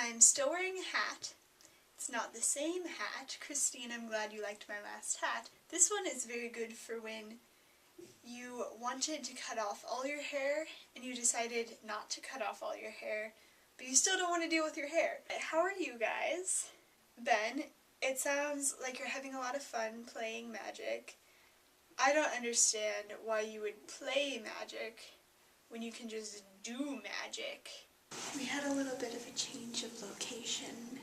I'm still wearing a hat. It's not the same hat. Christine, I'm glad you liked my last hat. This one is very good for when you wanted to cut off all your hair and you decided not to cut off all your hair, but you still don't want to deal with your hair. How are you guys? Ben, it sounds like you're having a lot of fun playing magic. I don't understand why you would play magic when you can just do magic. We had a little bit of a change of location.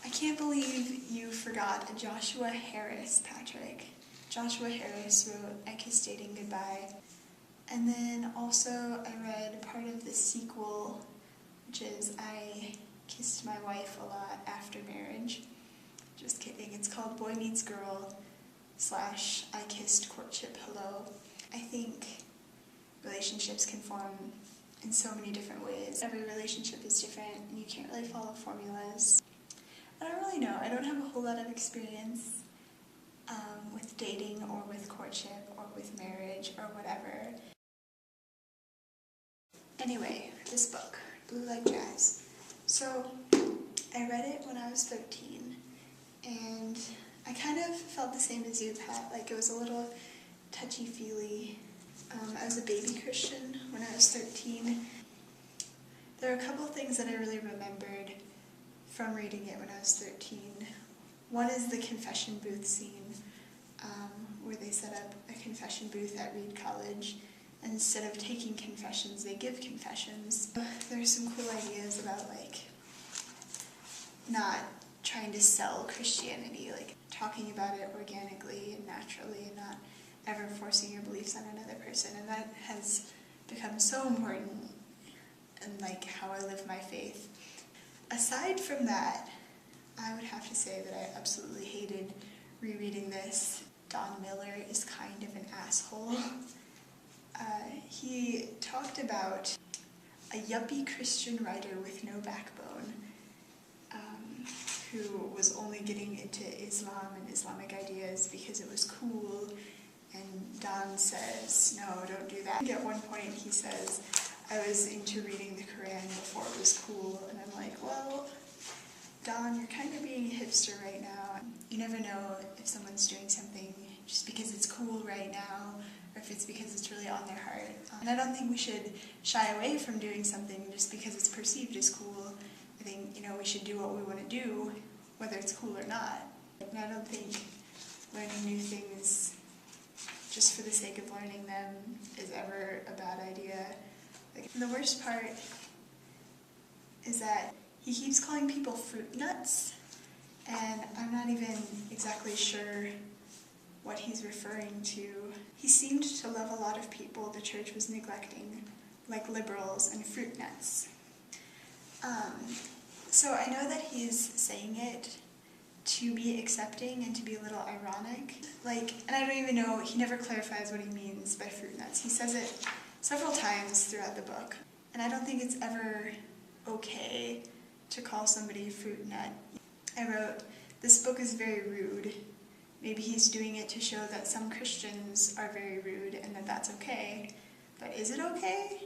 I can't believe you forgot a Joshua Harris, Patrick. Joshua Harris wrote I Kissed Dating Goodbye. And then also I read part of the sequel, which is I Kissed My Wife a Lot After Marriage. Just kidding, it's called Boy Meets Girl / I Kissed Courtship Hello. I think relationships can form in so many different ways. Every relationship is different and you can't really follow formulas. I don't really know. I don't have a whole lot of experience with dating or with courtship or with marriage or whatever. Anyway, this book, Blue Like Jazz. So I read it when I was 13 and I kind of felt the same as you, Pat. Like it was a little touchy-feely. I was a baby Christian when I was 13. There are a couple of things that I really remembered from reading it when I was 13. One is the confession booth scene, where they set up a confession booth at Reed College, and instead of taking confessions, they give confessions. There's some cool ideas about like not trying to sell Christianity, like talking about it organically and naturally and not ever forcing your beliefs on another person, and that has become so important in like how I live my faith. Aside from that, I would have to say that I absolutely hated rereading this. Don Miller is kind of an asshole. He talked about a yuppie Christian writer with no backbone who was only getting into Islam and Islamic ideas because it was cool, and Don says, no, don't do that. At one point he says, I was into reading the Quran before it was cool, and I'm like, well, Don, you're kind of being a hipster right now. You never know if someone's doing something just because it's cool right now, or if it's because it's really on their heart. And I don't think we should shy away from doing something just because it's perceived as cool. I think, we should do what we want to do, whether it's cool or not. And I don't think learning new things just for the sake of learning them is ever a bad idea. And the worst part is that he keeps calling people fruit nuts, and I'm not even exactly sure what he's referring to. He seemed to love a lot of people the church was neglecting, like liberals and fruit nuts. So I know that he's saying it to be accepting and to be a little ironic. And I don't even know, he never clarifies what he means by fruit nuts. He says it several times throughout the book, and I don't think it's ever okay to call somebody a fruit nut. I wrote, this book is very rude. Maybe he's doing it to show that some Christians are very rude and that that's okay. But is it okay?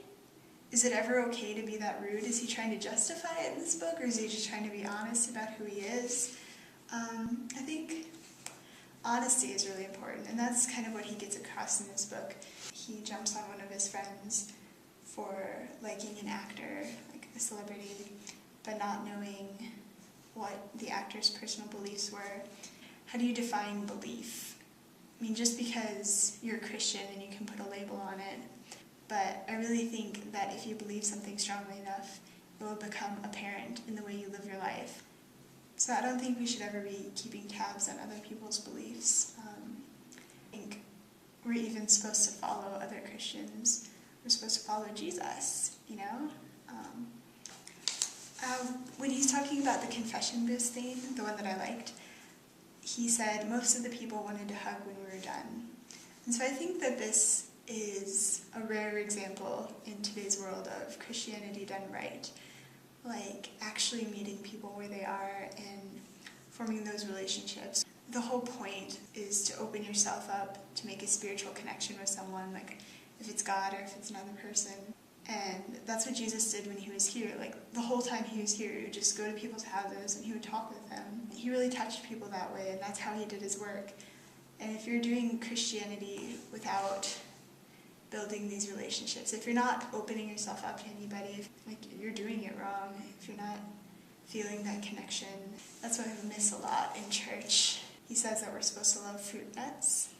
Is it ever okay to be that rude? Is he trying to justify it in this book, or is he just trying to be honest about who he is? I think honesty is really important, and that's kind of what he gets across in this book. He jumps on one of his friends for liking an actor, like a celebrity, but not knowing what the actor's personal beliefs were. How do you define belief? I mean, just because you're a Christian and you can put a label on it, but I really think that if you believe something strongly enough, it will become apparent in the way you live your life. So I don't think we should ever be keeping tabs on other people's beliefs. I think we're even supposed to follow other Christians. We're supposed to follow Jesus, When he's talking about the confession booth thing, the one that I liked, he said most of the people wanted to hug when we were done. And so I think that this is a rare example in today's world of Christianity done right. Like actually meeting people where they are and forming those relationships. The whole point is to open yourself up to make a spiritual connection with someone, like if it's God or if it's another person. And that's what Jesus did when he was here. Like, the whole time he was here, he would just go to people's houses and he would talk with them. He really touched people that way, and that's how he did his work. And if you're doing Christianity without building these relationships, if you're not opening yourself up to anybody, like, you're doing it wrong. If you're not feeling that connection, that's what I miss a lot in church. He says that we're supposed to love fruit nuts,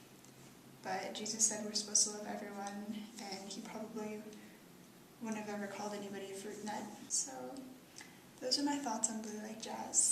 but Jesus said we're supposed to love everyone, and he probably wouldn't have ever called anybody a fruit nut. So those are my thoughts on Blue Like Jazz.